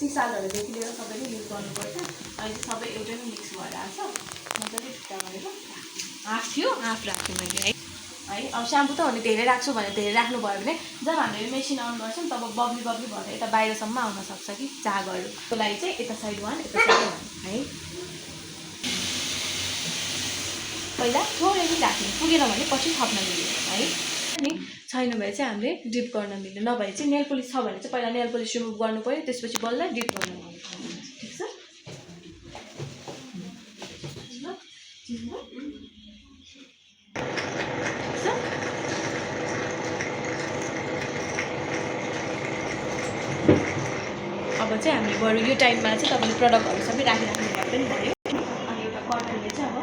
सिसालहरूदेखि लिएर सबैले युज गर्नुपर्छ। अहिले सबै एउटै मिक्स भएर आएको छ। मजाले ठुटा गरेर हाफ थियो, हाफ राखेँ मैले है। अब स्याम्पू त हो नि धेरै राख्छु भने धेरै राख्नुभयो भने जब हामीले मेसिन अन गर्छौँ तब बब्ली भएर यता बाहिरसम्म आउन सक्छ कि झागहरू। त्यसको लागि चाहिँ यता साइड 1 यता साइड 1 है। पहिला थोरै पनि राख्ने, पुगेन भने पछि थप्न मिल्यो है। अनि छैन भने चाहिँ हामीले डिप गर्न मिल्यो, नभए चाहिँ नेल पोलिस छ भने चाहिँ पहिला नेल पोलिस रिमुभ गर्नु पऱ्यो, त्यसपछि बल्ल डिप गर्नु पर्यो। ठिक छ? अब चाहिँ हामीले बरु यो टाइममा चाहिँ तपाईँले प्रडक्टहरू सबै राखिराख्नु भए पनि भयो। अनि एउटा कटनले चाहिँ अब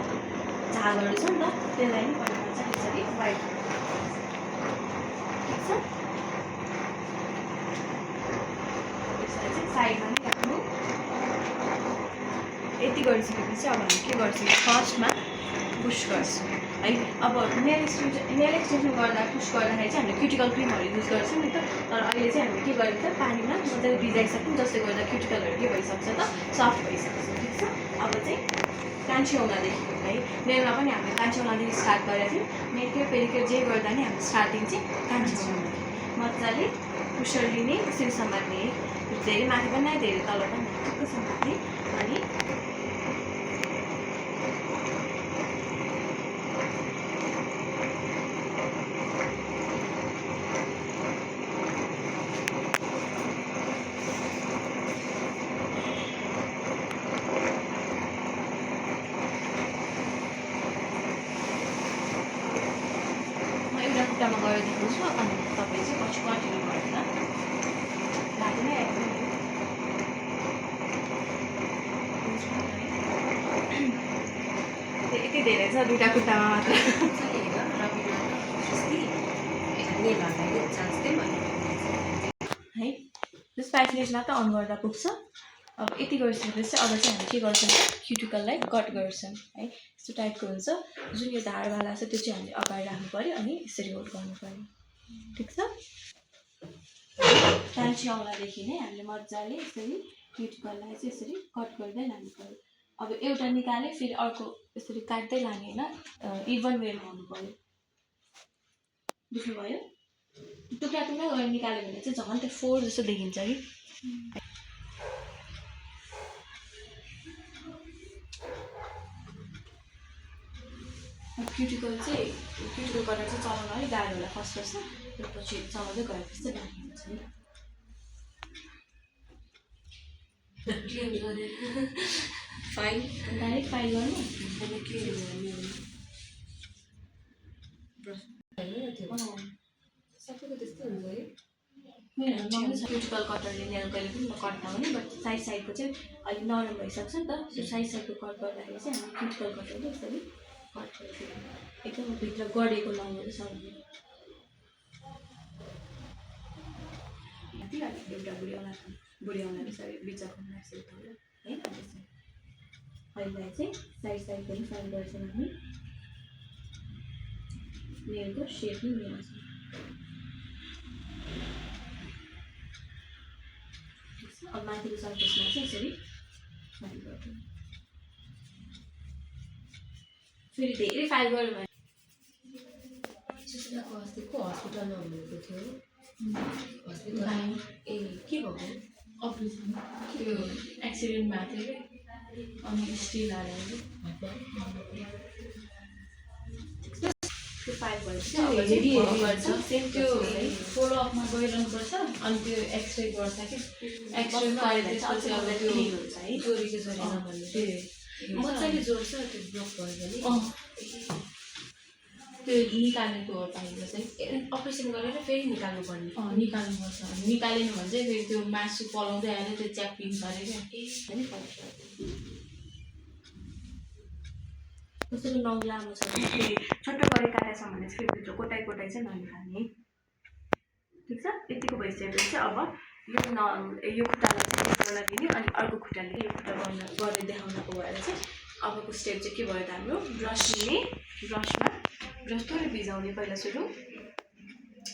झागहरू छ नि त त्यसलाई नि गर्नुपर्छ त्यसरी वाइट। ठिक छ? त्यसलाई चाहिँ साइडमा नै राख्नु। यति गरिसकेपछि अब हामी के गर्छौँ, फर्स्टमा पुस गर्छौँ है। अब नेल एक्सटेन्सन गर्दा पुस गर्दाखेरि चाहिँ हामीले क्युटिकल क्रिमहरू युज गर्छौँ नि त। तर अहिले चाहिँ हामीले के गरेको छ, पानीमा मजाले भिजाइसक्यौँ, जसले गर्दा क्युटिकलहरू के भइसक्छ त, सफ्ट भइसक्छ। ठिक छ? अब चाहिँ कान्छी औँलादेखि है, नेलमा पनि हामीले कान्छी औँलादेखि स्टार्ट गरेको थियौँ। मेनिक्योर पेडिक्योर जे गर्दा नि हाम्रो स्टार्टिङ चाहिँ कान्छी औँलादेखि मजाले पुसर लिने, यसरी समात्ने, धेरै माथि पनि नै धेरै तल पनि ठिक्क समात्ने। अनि खुट्टामा गएर देखाउँछु अनि तपाईँ चाहिँ पछि कन्टिन्यू गरेर लागि नै आएको यति धेरै छ, दुईवटा खुट्टामा मात्र है। स्पाइसलेस मात्र अन गर्दा पुग्छ। अब यति गरिसकेपछि अब चाहिँ हामी के गर्छौँ, क्युटिकललाई कट गर्छौँ है। यस्तो टाइपको हुन्छ, जुन यो धारवाला छ त्यो चाहिँ हामीले अगाडि राख्नु पऱ्यो अनि यसरी होल्ड गर्नु पऱ्यो। ठिक छ? कान्छी औँलादेखि नै हामीले मजाले यसरी क्युटिकललाई चाहिँ यसरी कट गर्दै लानु पऱ्यो। अब एउटा निकाले फेरि अर्को यसरी काट्दै लाने होइन, इभन वेमा हुनु पऱ्यो। बुझ्नुभयो? टुक्रा टुक्रा गरेर निकाल्यो भने चाहिँ झन् त्यो फोर जस्तो देखिन्छ कि। क्युटिकल चाहिँ क्युटिकल कटर चाहिँ चलाउन अलिक गाह्रो होला फर्स्ट त्यसपछि चलाउँदै गएपछि चाहिँ बाँकी हुन्छ नि। फाइल डाइरेक्ट फाइल गर्नु सबैको त्यस्तै हुन्छ है। क्युटिकल कटरले नेल कहिले पनि कट नगर्ने, बट साइड साइडको चाहिँ अलिक नरम भइसक्छ नि त, त्यो साइड साइडको कट गर्दाखेरि चाहिँ हामी क्युटिकल कटरले यसरी कट गर्छौँ। एकदम भित्र गढेको नहुँदो छ भने एउटा बुढी औँला यसरी बिचको यसरी तल है। अहिले चाहिँ साइड साइड पनि फाइल गर्छौँ हामी, नेलको सेप नै मिलाउँछौँ। अब माथिको सर्फेसमा चाहिँ यसरी फाइल गर्छौँ। फेरि धेरै फाइल गऱ्यो भने अस्तिको हस्पिटलमा हुनुभएको थियो, हस्पिटल ए के भएको अपरेसन त्यो एक्सिडेन्ट भएको थियो कि, अनि स्टिल हालेर त्यो फाइल भएपछि सेम त्यो फोलोअपमा गइरहनुपर्छ। अनि त्यो एक्सरे गर्छ कि, एक्सरेमा त्यसपछि अब त्यो हुन्छ है, चोरी चाहिँ छैन भन्ने मजाले जोड्छ त्यो ब्लक भयो भने त्यो निकाल्नेको हो पाइन्छ चाहिँ। अपरेसन गरेर फेरि निकाल्नुपर्ने, निकाल्नुपर्छ। निकालेन भने चाहिँ फेरि त्यो मासु पलाउँदै आएर त्यो च्यापिङ गरेर कस्तो नङ लामो छ भने फेरि छोटो गरेर काटेको छ भने फेरि भित्र कोटाइ चाहिँ ननिकाल्ने। ठिक छ? यतिको भइसकेपछि अब यो खुट्टालाई चाहिँ गर्न दिने अनि अर्को खुट्टाले यो खुट्टा गरेर देखाउनको भएर चाहिँ अबको स्टेप चाहिँ के भयो त हाम्रो ब्रस लिने, ब्रस थोरै भिजाउने पहिला सुरु,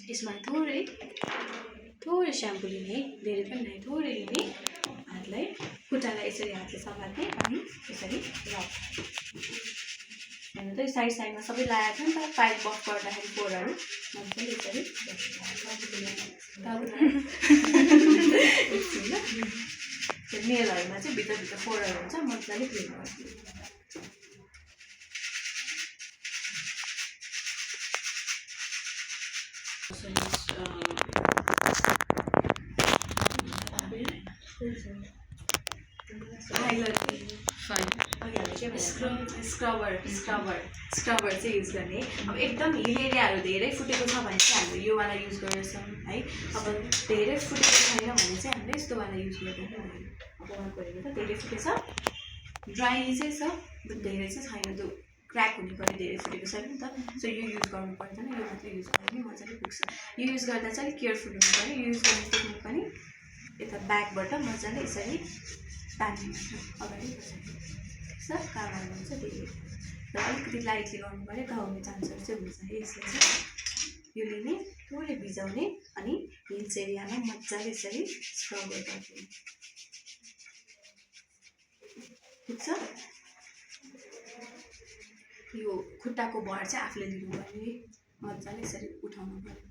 त्यसमा थोरै स्याम्पू लिने, धेरै पनि नै थोरै लिने, यसरी हातले समात्ने अनि यसरी रब हेर्नु त साइड साइडमा सबै लगाएको छ नि त पाइप बफ गर्दाखेरि फोरहरू मजाले यसरी त्यो नेलहरूमा चाहिँ भित्रभित्र फोरहरू हुन्छ मजाले क्लिन गर्छु स्क्रबर चाहिँ युज गर्ने अब एकदम हिल एरियाहरू धेरै फुटेको छ भने चाहिँ हामीले योवाला युज गर्छौँ है अब धेरै फुटेको छैन भने चाहिँ हामीले यस्तोवाला युज गर्दैन अब उहाँको हेर्नु त धेरै फुटेछ ड्राई चाहिँ छ धेरै चाहिँ छैन त्यो क्र्याक हुनु पऱ्यो धेरै फुटेको छैन नि त सो यो युज गर्नु पर्दैन यो मात्रै युज गर्यो भने मजाले पुग्छ यो युज गर्दा चाहिँ अलिक केयरफुल हुनु पऱ्यो यो युज गर्ने टेक्निक पनि यता ब्याकबाट मजाले यसरी तान्ने अगाडि छ काम हुन्छ धेरै र अलिकति लाइटली गर्नु पऱ्यो घाउने चान्सहरू चाहिँ हुन्छ है यसले चाहिँ यो लिने थोरै भिजाउने अनि हिल्स एरियामा मजाले यसरी स्क्रब गरिदिने ठिक छ यो खुट्टाको भर चाहिँ आफूले लिनुपर्ने मजाले यसरी उठाउनु पर्यो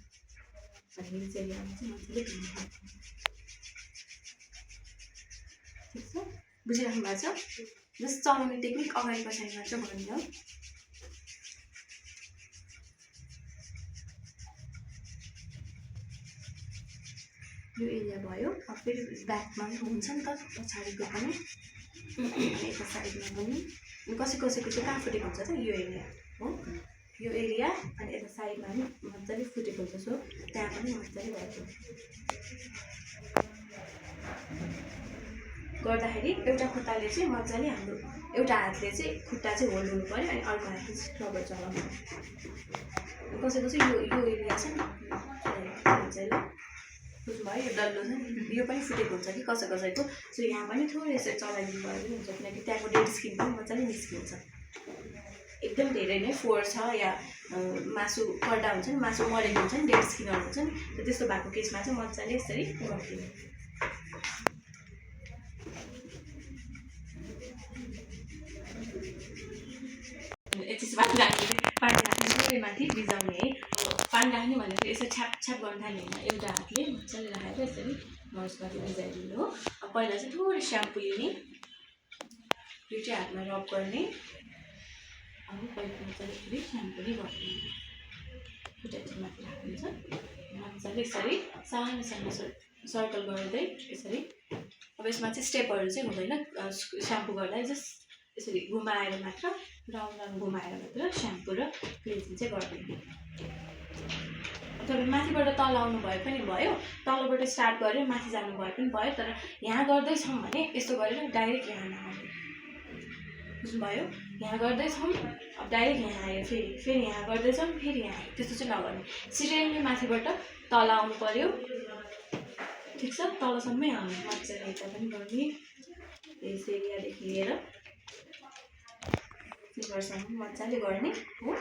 अनि हिल्स एरियामा चाहिँ मजाले दिनु पर्यो ठिक छ बुझिराख्नु भएको छ जस्तो चलाउने टेक्निक अगाडि पछाडि मात्र भन्ने हो यो एरिया भयो अब फेरि ब्याकमा पनि हुन्छ नि त पछाडिको पनि यता साइडमा पनि कसै कसैको चाहिँ कहाँ फुटेको हुन्छ त यो एरिया हो यो एरिया अनि यता साइडमा पनि मजाले फुटेको हुन्छ सो त्यहाँ पनि मजाले भएको गर्दाखेरि एउटा खुट्टाले चाहिँ मजाले हाम्रो एउटा हातले चाहिँ खुट्टा चाहिँ होल्ड हुनु पऱ्यो अनि अर्को हातले चाहिँ स्क्रबर चलाउनु कसैको चाहिँ यो एरिया छ नि हुन्छ ल बुझ्नुभयो यो डल्लो छ नि यो पनि फुटेको हुन्छ कि कसैको सो यहाँ पनि थोरै यसरी चलाइदिनु भयो पनि हुन्छ किनकि त्यहाँको डेड स्किन पनि मजाले निस्किन्छ एकदम धेरै नै फोहोर छ या मासु पर्दा हुन्छ नि मासु मरेको हुन्छ नि डेड स्किनहरू हुन्छ नि त्यस्तो भएको केसमा चाहिँ मजाले यसरी गरिदिनु पानी राख्ने माथि भिजाउने है पानी राख्ने भनेर यसरी छ्याप छ्याप गर्न थाल्ने होइन एउटा हातले मजाले राखेर यसरी मर्सबाट भिजाइदिनु हो अब पहिला चाहिँ थोरै स्याम्पू लिने यो चाहिँ हातमा रब गर्ने अनि पहिला मजाले फेरि स्याम्पूले गरिदिने खुट्टा चाहिँ माथि राखिदिन्छ मजाले यसरी सानो सानो सर्कल गर्दै यसरी अब यसमा चाहिँ स्टेपहरू चाहिँ हुँदैन स्याम्पू गर्दा जस्ट यसरी घुमाएर मात्र राउन्ड राउन्ड घुमाएर मात्र स्याम्पू र क्लिन्जिङ चाहिँ गरिदिने तपाईँ माथिबाट तल आउनु भए पनि भयो तलबाट स्टार्ट गरेर माथि जानु भए पनि भयो तर यहाँ गर्दैछौँ भने यस्तो गरेर डाइरेक्ट यहाँ नआउने बुझ्नुभयो यहाँ गर्दैछौँ अब डाइरेक्ट यहाँ आयो फेरि यहाँ गर्दैछौँ फेरि यहाँ आयो त्यस्तो चाहिँ नगर्ने सिरियलली माथिबाट तल आउनु पऱ्यो ठिक छ तलसम्मै आउने मजाले यता पनि गर्ने यस एरियादेखि लिएर लिभरसम्म मजाले गर्ने हो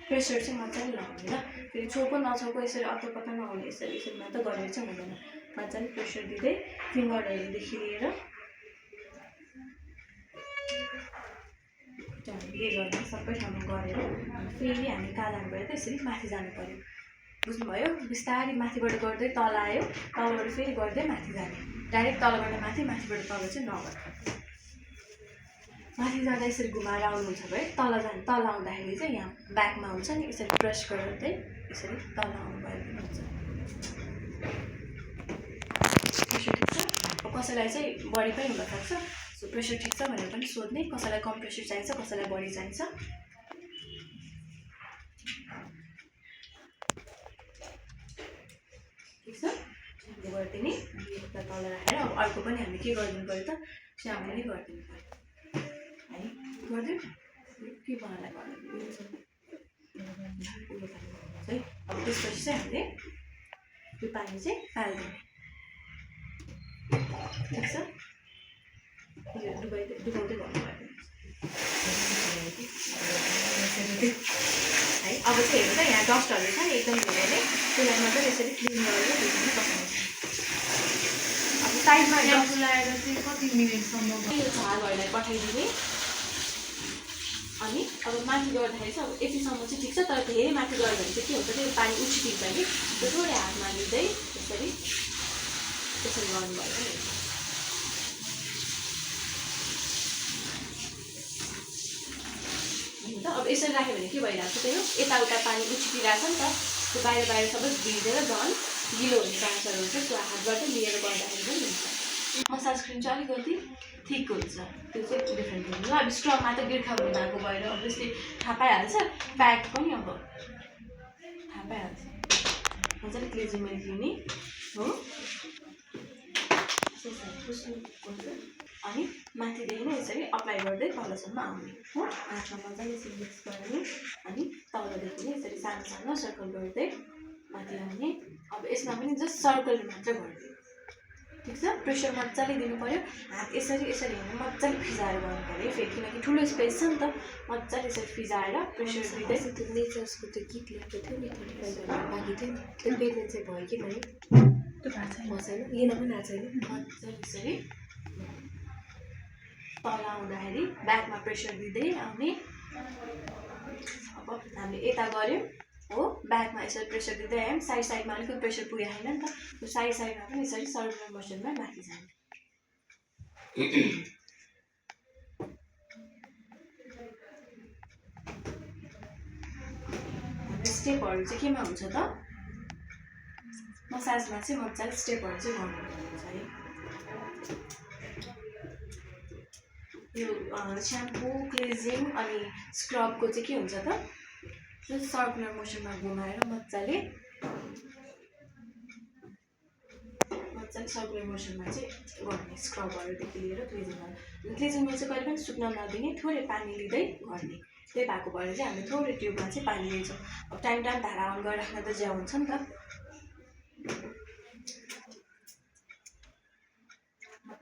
प्रेसर चाहिँ मजाले लगाउने ल फेरि छोको नछोको यसरी अत्तो नहुने यसरी मात्र गरेर चाहिँ हुँदैन मजाले प्रेसर दिँदै फिङ्गरहरूदेखि लिएर खुट्टाहरूले गर्ने सबै ठाउँमा गरेर फेरि हामी कालाबाट त यसरी माथि जानु पऱ्यो बुझ्नुभयो बिस्तारै माथिबाट गर्दै तल आयो तलबाट फेरि गर्दै माथि जाने डाइरेक्ट तलबाट माथि माथिबाट तल चाहिँ नगर्नु माथि जाँदा यसरी घुमाएर आउनुहुन्छ भयो तल आउँदाखेरि चाहिँ यहाँ ब्याकमा हुन्छ नि यसरी प्रेस गर्दै यसरी तल आउनु भयो भने हुन्छ प्रेसर ठिक छ अब कसैलाई चाहिँ बढी पनि हुनसक्छ सो प्रेसर ठिक छ भनेर पनि सोध्ने कसैलाई कम प्रेसर चाहिन्छ कसैलाई बढी चाहिन्छ ठिक छ गरिदिने एउटा तल राखेर अब अर्को पनि हामी के गरिदिनु पऱ्यो त स्याम्पू नै गरिदिनु पऱ्यो है गरिदिउँ के बनाएर गरिदिनु है अब त्यसपछि चाहिँ हामीले यो पानी चाहिँ फालिदिने ठिक छ यो डुबाउँदै गर्नु भयो है अब चाहिँ हेर्नु त यहाँ डस्टहरू छ नि एकदम धेरै नै त्यसलाई मजाले यसरी क्लिन गरेर भिजाउनु पकाउनु अब साइडमा स्याम्पू लगाएर चाहिँ कति मिनटसम्म यो झारहरूलाई पठाइदिने अनि अब माथि गर्दाखेरि चाहिँ अब यतिसम्म चाहिँ ठिक छ तर धेरै माथि गयो भने चाहिँ के हुन्छ त्यो पानी उछिटिन्छ कि त्यो थोरै हातमा लिँदै त्यसरी गर्नुभयो नि अब यसरी राख्यो भने के भइरहेको छ त्यही हो यताउता पानी उछिटिरहेको छ नि त त्यो बाहिर बाहिर सबै भिजेर झन् गिलो हुने चान्सहरू हुन्छ त्यो हातबाटै लिएर गर्दाखेरि पनि हुन्छ मसाज क्रिम चाहिँ अलिकति थिक हुन्छ त्यो चाहिँ डिफ्रेन्ट हुन्छ अब स्ट्रङमा त बिर्खा हुने भएको भएर अभियसली थाहा पाइहाल्छ प्याक पनि अब थाहा पाइहाल्छ मजाले क्लिजिङ मिल्क लिने हो अनि माथिदेखि नै यसरी अप्लाई गर्दै तलसम्म आउने हो हातमा मजाले यसरी मिक्स गर्ने अनि तलदेखि नै यसरी सानो सानो सर्कल गर्दै माथि आउने अब यसमा पनि जस्ट सर्कल मात्र गर्ने ठिक छ प्रेसर मजाले दिनु पऱ्यो हात यसरी यसरी होइन मजाले फिजाएर गर्नु पऱ्यो फेरि किनकि ठुलो स्पेस छ नि त मजाले यसरी फिजाएर प्रेसर दिँदै त्यो नेचर्सको त्यो गीत ल्याएको थियो नि 35 बाँकी थियो नि त्यो बेच्ने चाहिँ भयो कि भयो त्यो भएको छैन छैन लिन पनि आएको छैन मजाले यसरी तल आउँदाखेरि ब्याकमा प्रेसर दिँदै आउने अब हामीले यता गऱ्यौँ हो ब्याकमा यसरी प्रेसर दिँदै आयौँ साइड साइडमा अलिकति प्रेसर पुगेको छैन नि त त्यो साइड साइडमा पनि यसरी सर्कुलर मोसनमा माथि जाने स्टेपहरू चाहिँ केमा हुन्छ त मसाजमा चाहिँ मजाले स्टेपहरू चाहिँ गर्नुपर्छ है यो स्याम्पू क्लिजिङ अनि स्क्रबको चाहिँ के हुन्छ त सर्कुलर मोसनमा घुमाएर मजाले सर्कुलर मोसनमा चाहिँ गर्ने स्क्रबहरूदेखि लिएर क्लिजिङहरू क्लिजिङमा चाहिँ कहिले पनि सुक्न नदिने थोरै पानी लिँदै गर्ने त्यही भएको भएर चाहिँ हामीले थोरै ट्युबमा चाहिँ पानी लिन्छौँ अब टाइम धारा अन गरेर राख्न त ज्या हुन्छ नि त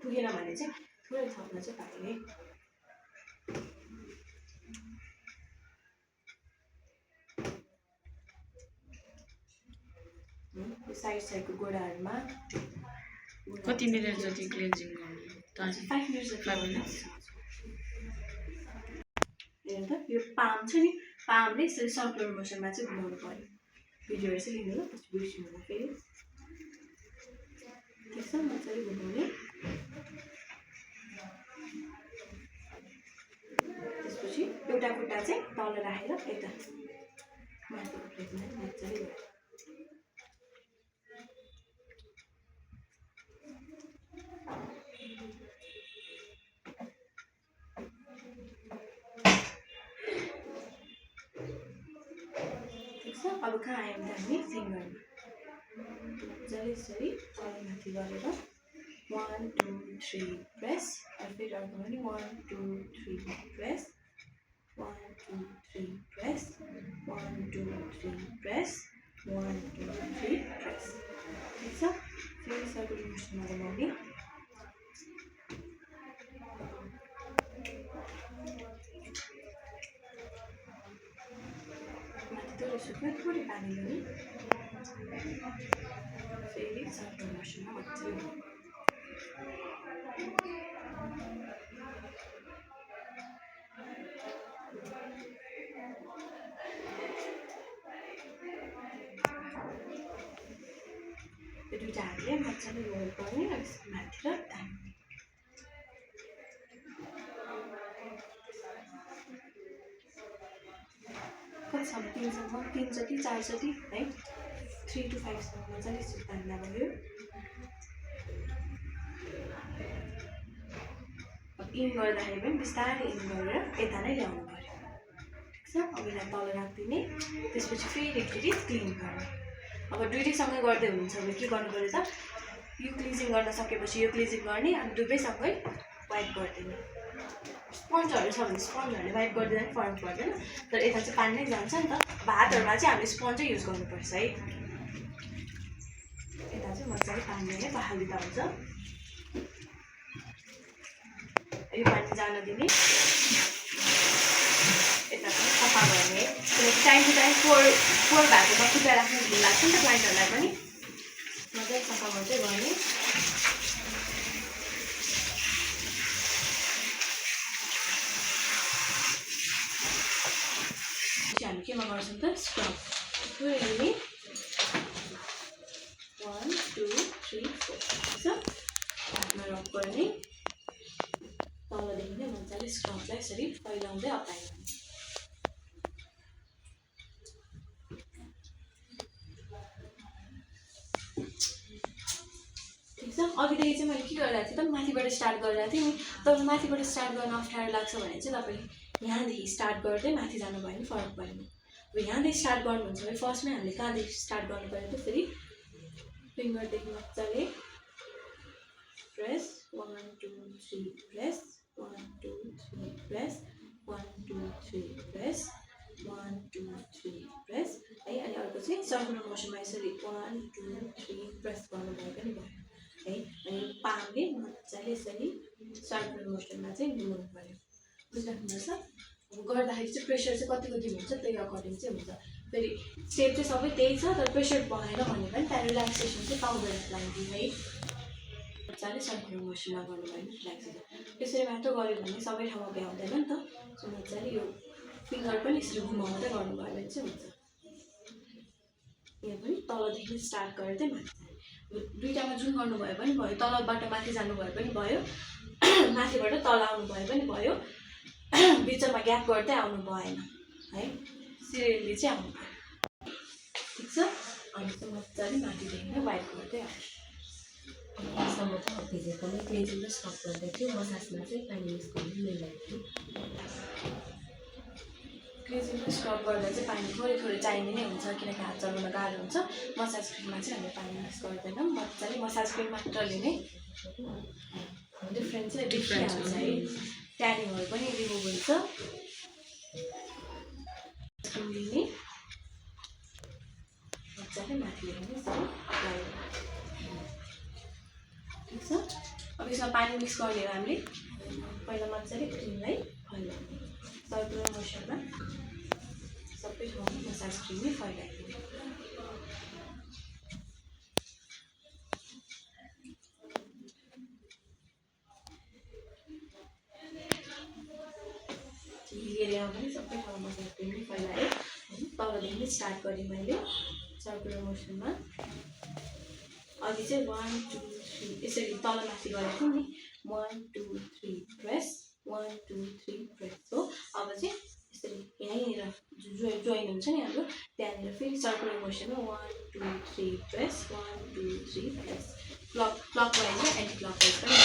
पुगेन भने चाहिँ थोरै थप्न चाहिँ पाइने साइड साइडको गोडाहरूमा कति मिनट जति क्लिन्जिङ गर्नु 5 मिनट जति हेर्नु त यो पाम छ नि पामले यसरी सर्कुलर मोसनमा चाहिँ घुमाउनु पऱ्यो भिडियोहरू चाहिँ लिनु ल पछि बिर्सिनु होला फेरि ठिक छ मजाले घुमाउने त्यसपछि एउटा खुट्टा चाहिँ तल राखेर यता माथिको प्लेटमा मजाले अब कहाँ आयौँ त हामी फिङ्गरमा मजाले यसरी तलमाथि गरेर 1 2 3 प्रेस अनि फेरि अर्को पनि 1 2 3 प्रेस 1 2 3 प्रेस 1 2 3 प्रेस 1 2 3 प्रेस ठिक छ फेरि सर्कुलर मोसनमा घुमाउने सुक्न थोरै पानी लिने फेरि सर्कुलर मोसनमा मजाले यो दुईवटा हातले मजाले रोल गर्ने र माथि र तान्ने कतिसम्म 3 जति 4 जति है 3 to 5 सम्म मजाले तान्दा भयो इन गर्दाखेरि पनि बिस्तारै इन गरेर यता नै ल्याउनु पर्यो ठिक छ अब यसलाई तल राखिदिने त्यसपछि फेरि फेरि क्लिन गर्ने अब दुईटैसँगै गर्दै हुनुहुन्छ भने के गर्नु पर्यो त यो क्लिजिङ गर्न सकेपछि यो क्लिजिङ गर्ने अनि दुवैसँगै वाइप गरिदिने स्पन्जहरू छ भने स्पन्जहरूले वाइप गरिदिँदा पनि फरक पर्दैन तर यता चाहिँ पानी नै जान्छ नि त भातहरूमा चाहिँ हामीले स्पन्जै युज गर्नुपर्छ है यता चाहिँ मजाले पानीले नै बहालिदिँदा हुन्छ यो पानी जान दिने यता पनि सफा गर्ने किनकि टाइम टु टाइम फोहोर भएकोमा खुट्टा राख्नु ढिलो लाग्छ नि त क्लाइन्टहरूलाई पनि मजाले सफा गर्दै गर्ने the scrub. Really? 1 2 3 4. So, हातमा रब गर्ने तलदेखि नै मजाले स्क्रबलाई यसरी फैलाउँदै अप्लाई गर्ने. ठिक छ. अघिदेखि चाहिँ मैले के गरिरहेको थिएँ त माथिबाट स्टार्ट गरिरहेको थिएँ नि. तपाईँलाई माथिबाट स्टार्ट गर्न अप्ठ्यारो लाग्छ भने चाहिँ तपाईँले यहाँदेखि स्टार्ट गर्दै माथि जानुभयो भने फरक परेन. अब यहाँदेखि स्टार्ट गर्नुहुन्छ भने फर्स्टमै हामीले कहाँदेखि स्टार्ट गर्नु पऱ्यो त फेरि फिङ्गरदेखि मजाले press 1 2 3 press 1 2 3 press 1 2 3 press 1 2 3 press है. अनि अर्को चाहिँ सर्कुलर मोसनमा यसरी 1 2 3 प्रेस गर्नुभयो पनि भयो है. अनि पामले मजाले यसरी सर्कुलर मोसनमा चाहिँ घुमाउनु पऱ्यो. बुझिराख्नुहोस् न. अब गर्दाखेरि चाहिँ प्रेसर चाहिँ कतिको दिनुहुन्छ त्यही अकर्डिङ चाहिँ हुन्छ. फेरि स्टेप चाहिँ सबै त्यही छ तर प्रेसर भएन भने पनि त्यहाँ रिल्याक्सेसन चाहिँ पाउँदैन लागि है. मजाले सर्कुलर मोसनमा गर्नुभयो भने रिल्याक्सेसन. त्यसरी मात्र गऱ्यो भने सबै ठाउँमा भ्याउँदैन नि त. सो मजाले यो फिङ्गर पनि यसरी घुमाउँदै गर्नुभयो भने चाहिँ हुन्छ. यहाँ पनि तलदेखि स्टार्ट गर्दै माथि जाने. दुईवटामा जुन गर्नुभयो पनि भयो. तलबाट माथि जानुभयो पनि भयो. माथिबाट तल आउनुभयो पनि भयो. बिचमा ग्याप गर्दै आउनु भएन है. सिरियलली चाहिँ आउनु भयो. ठिक छ. अनि चाहिँ मजाले माथिदेखि नै वाइप गर्दै आउँछ. अहिलेसम्म त भिजेको नै क्लिन्जिङ र स्क्रब गर्दै थियो. मसाजमा चाहिँ पानी युज गर्नु मिल्दैन थियो. क्लिन्जिङ र स्क्रब गर्दा चाहिँ पानी थोरै थोरै चाहिने नै हुन्छ किनकि हात चलाउन गाह्रो हुन्छ. मसाज क्रिममा चाहिँ हामीले पानी मिक्स गर्दैनौँ. मजाले मसाज क्रिम मात्रले नै डिफ्रेन्ट चाहिँ देखिहाल्छ है. ट्यानिङहरू पनि रिमुभ हुन्छ. लिने मजाले माथिदेखि नै यसरी अप्लाई. ठिक छ. अब यसमा पानी मिक्स गरेर हामीले पहिला मजाले क्रिमलाई फैलाउने. सर्कुलर मोसनमा सबै ठाउँमा मसाज क्रिम नै फैलाइदिने. एरियामा पनि सबै ठाउँमा मसाज क्रिम नै फैलाएँ. तलदेखि नै स्टार्ट गरेँ मैले सर्कुलर मोसनमा. अघि चाहिँ 1 2 3 यसरी तल माथि गरेको नि. 1 2 3 प्रेस 1 2 3 प्रेस हो. अब चाहिँ यसरी यहीँनिर जोइन हुन्छ नि हाम्रो त्यहाँनिर फेरि सर्कुलर मोसनमा 1 2 3 प्रेस 1 2 3 प्रेस. क्लकवाइज र एन्टी क्लकवाइज पनि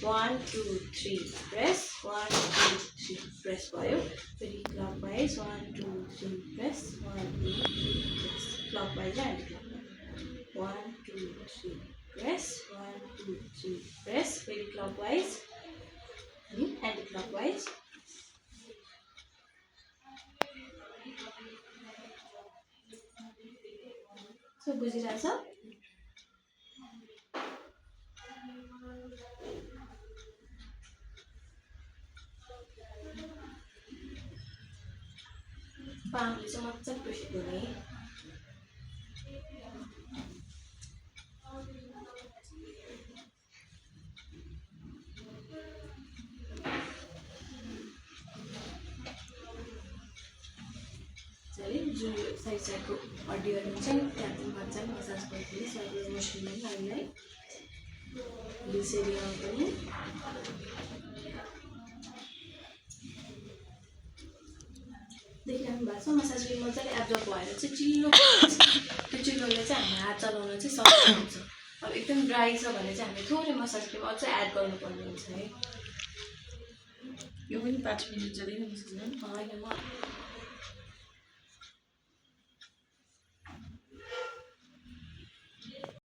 1 2 3 प्रेस 1 2 3 प्रेस भयो. फेरि क्लकवाइज 1 2 3 प्रेस 1 2 3 प्रेस. क्लकवाइज र एन्टी क्लकवाइज 1 2 3 प्रेस 1 2 3 प्रेस. फेरि क्लकवाइज अनि एन्टी क्लकवाइज. सो बुझिरहेछ. पामले चाहिँ मजाले प्रेसर दिने. जुन साइड साइडको हड्डीहरू हुन्छ नि त्यहाँ पनि मजाले मसाज गरिदिने. सर्कुलर मोसनमा पनि हामीलाई बिस एरियामा पनि देखिरहनु भएको छ. मसाज क्रिम मजाले एब्जर्ब भएर चाहिँ चिल्लो त्यो चिल्लोले चाहिँ हाम्रो हात चलाउन चाहिँ सजिलो हुन्छ. अब एकदम ड्राई छ भने चाहिँ हामीले थोरै मसाज क्रिम अझै एड गर्नुपर्ने हुन्छ है. यो पनि 5 मिनट जति नै मसाज गर्नु. होइन म